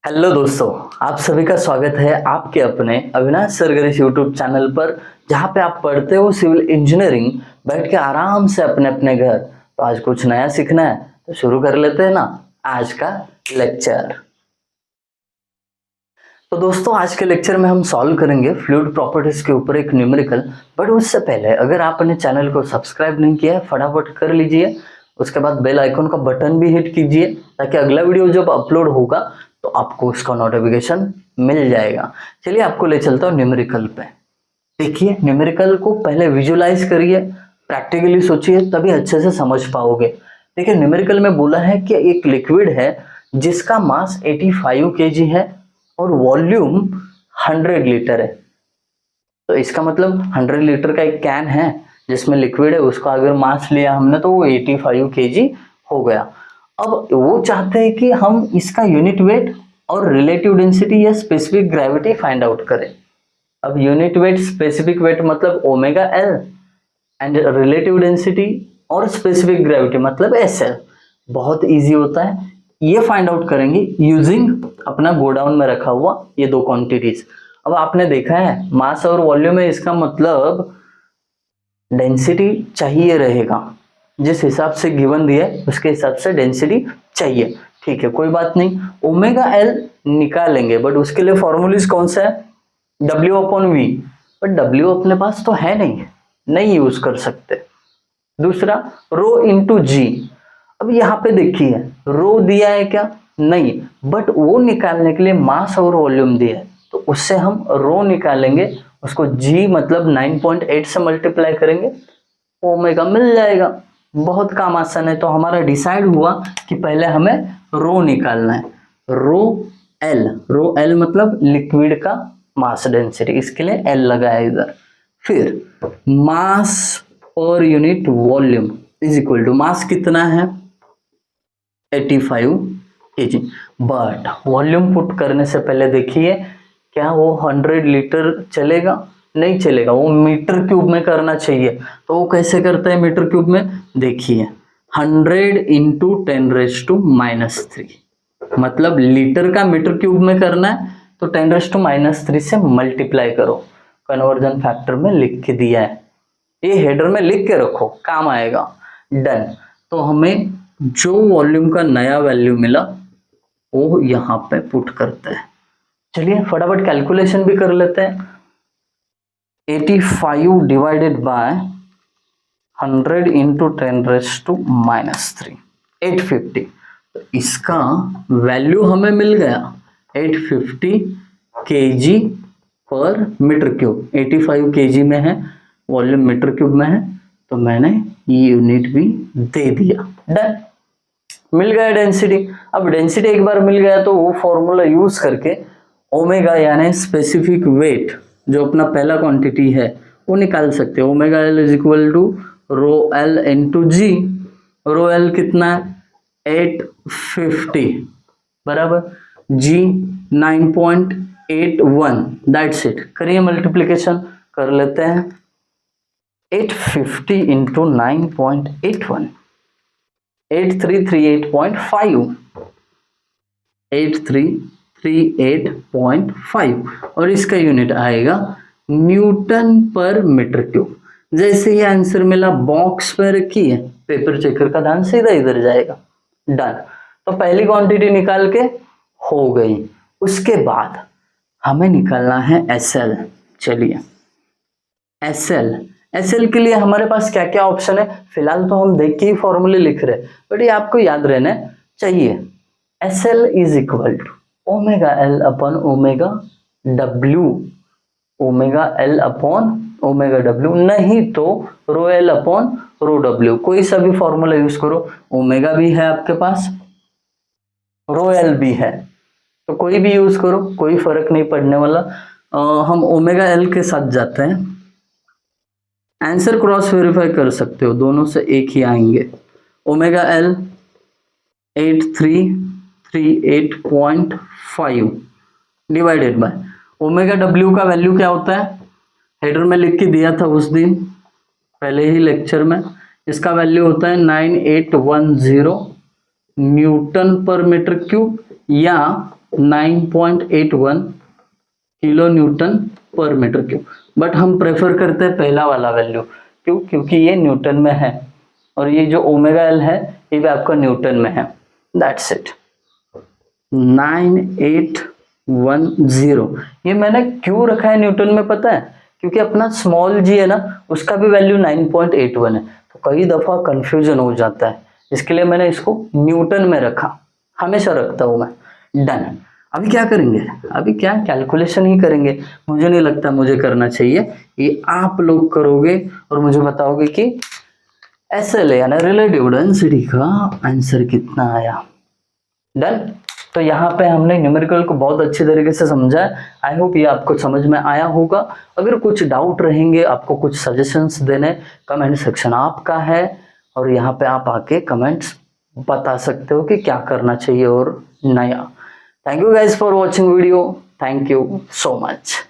Hello दोस्तों, आप सभी का स्वागत है आपके अपने अविनाश सरगरीश यूट्यूब चैनल पर, जहां पे आप पढ़ते हो सिविल इंजीनियरिंग बैठ के आराम से अपने अपने घर। तो आज कुछ नया सीखना है तो शुरू कर लेते हैं ना आज का लेक्चर। तो दोस्तों, आज के लेक्चर में हम सॉल्व करेंगे फ्लूइड प्रॉपर्टीज के ऊपर एक न्यूमेरिकल। बट उससे पहले अगर आपने चैनल को सब्सक्राइब नहीं किया है फटाफट कर लीजिए। उसके बाद बेल आइकन का बटन भी हिट कीजिए ताकि अगला वीडियो जब अपलोड होगा तो आपको उसका नोटिफिकेशन मिल जाएगा। चलिए आपको ले चलता हूँ न्यूमेरिकल पे। देखिए, न्यूमेरिकल को पहले विजुलाइज करिए, प्रैक्टिकली सोचिए, तभी अच्छे से समझ पाओगे। देखिए, न्यूमेरिकल में बोला है कि एक लिक्विड है जिसका मास 85 kg है और वॉल्यूम 100 लीटर है। तो इसका मतलब 100 लीटर का एक कैन है जिसमें लिक्विड है, उसका अगर मास लिया हमने तो वो 85 kg हो गया। अब वो चाहते हैं कि हम इसका यूनिट वेट और रिलेटिव डेंसिटी या स्पेसिफिक ग्रेविटी फाइंड आउट करें। अब यूनिट वेट, स्पेसिफिक वेट मतलब omega L, and relative density और स्पेसिफिक ग्रेविटी मतलब एस एल। बहुत इजी होता है, ये फाइंड आउट करेंगे यूजिंग अपना गोडाउन में रखा हुआ ये दो क्वांटिटीज। अब आपने देखा है मास और वॉल्यूम है, इसका मतलब डेंसिटी चाहिए रहेगा। जिस हिसाब से गिवन दिया है उसके हिसाब से डेंसिटी चाहिए। ठीक है, कोई बात नहीं, ओमेगा एल निकालेंगे बट उसके लिए फॉर्मूलीज कौन सा है, W upon V. But W अपने पास तो है नहीं यूज कर सकते। दूसरा रो इंटू जी। अब यहाँ पे देखिए रो दिया है क्या, नहीं, बट वो निकालने के लिए मास और वॉल्यूम दिया है तो उससे हम रो निकालेंगे, उसको जी मतलब 9.8 से मल्टीप्लाई करेंगे, ओमेगा मिल जाएगा। बहुत काम आसान है। तो हमारा डिसाइड हुआ कि पहले हमें रो निकालना है। रो एल मतलब लिक्विड का मास डेंसिटी, इसके लिए एल लगाया इधर। फिर mass per unit volume is equal to, mass कितना है 85 kg, बट वॉल्यूम पुट करने से पहले देखिए क्या वो 100 लीटर चलेगा, नहीं चलेगा, वो मीटर क्यूब में करना चाहिए। तो वो कैसे करता है मीटर क्यूब में, देखिए 100 इंटू 10⁻³ मतलब लीटर का मीटर क्यूब में करना है तो 10⁻³ से मल्टीप्लाई करो। कन्वर्जन फैक्टर में लिख के दिया है, ये हेडर में लिख के रखो, काम आएगा। डन। तो हमें जो वॉल्यूम का नया वैल्यू मिला वो यहाँ पे पुट करते हैं। चलिए फटाफट कैलकुलेशन भी कर लेते हैं। 85 डिवाइडेड बाय 100 इंटू 10⁻³ 850। तो इसका वैल्यू हमें मिल गया 850 kg पर मीटर क्यूब। 85 kg में है, वॉल्यूम मीटर क्यूब में है, तो मैंने ये यूनिट भी दे दिया। डन, मिल गया डेंसिटी। अब डेंसिटी एक बार मिल गया तो वो फॉर्मूला यूज करके ओमेगा यानी स्पेसिफिक वेट जो अपना पहला क्वांटिटी है वो निकाल सकते हैं। Omega L is equal to rho L into g. Rho L कितना है 850 बराबर जी 9.81, दैट्स इट। करिए मल्टीप्लीकेशन कर लेते हैं। 850 इंटू 9.81 8338.5 8338.5 और इसका यूनिट आएगा न्यूटन पर मीटर क्यूब। जैसे ही आंसर मिला बॉक्स पे रखिए, पेपर चेकर का ध्यान सीधा इधर जाएगा। डन। तो पहली क्वांटिटी निकाल के हो गई। उसके बाद हमें निकालना है SL। चलिए SL के लिए हमारे पास क्या क्या ऑप्शन है, फिलहाल तो हम देख के ही फॉर्मूले लिख रहे हैं बट ये आपको याद रहना चाहिए। SL is equal to omega L upon omega W, omega L upon omega W, नहीं तो rho L upon rho W. कोई सा भी फॉर्मूला यूज करो, ओमेगा भी है आपके पास, रो एल भी है, तो कोई भी यूज करो, कोई फर्क नहीं पड़ने वाला। हम ओमेगा एल के साथ जाते हैं। आंसर क्रॉस वेरीफाई कर सकते हो, दोनों से एक ही आएंगे। Omega L 8338.5 divided by omega W का वैल्यू क्या होता है, हेडर में लिख के दिया था उस दिन पहले ही लेक्चर में। इसका वैल्यू होता है 9810 न्यूटन पर मीटर क्यूब या 9.81 किलो न्यूटन पर मीटर क्यूब। बट हम प्रेफर करते हैं पहला वाला वैल्यू, क्यों? क्योंकि ये न्यूटन में है और ये जो ओमेगा एल है ये भी आपका न्यूटन में है। That's it. 9810। ये मैंने क्यों रखा है न्यूटन में पता है? क्योंकि अपना स्मॉल जी है ना, उसका भी वैल्यू 9.81 है, तो कई दफा कंफ्यूजन हो जाता है, इसके लिए मैंने इसको न्यूटन में रखा, हमेशा रखता हूं मैं। डन। अभी क्या करेंगे? अभी क्या कैलकुलेशन ही करेंगे। मुझे नहीं लगता मुझे करना चाहिए, ये आप लोग करोगे और मुझे बताओगे कि SL यानी रिलेटिव डेंसिटी का आंसर कितना आया। डन। तो यहाँ पे हमने न्यूमेरिकल को बहुत अच्छी तरीके से समझा है। आई होप ये आपको समझ में आया होगा। अगर कुछ डाउट रहेंगे, आपको कुछ सजेशंस देने, कमेंट सेक्शन आपका है और यहाँ पे आप आके कमेंट्स बता सकते हो कि क्या करना चाहिए और नया। Thank you guys for watching video. Thank you so much.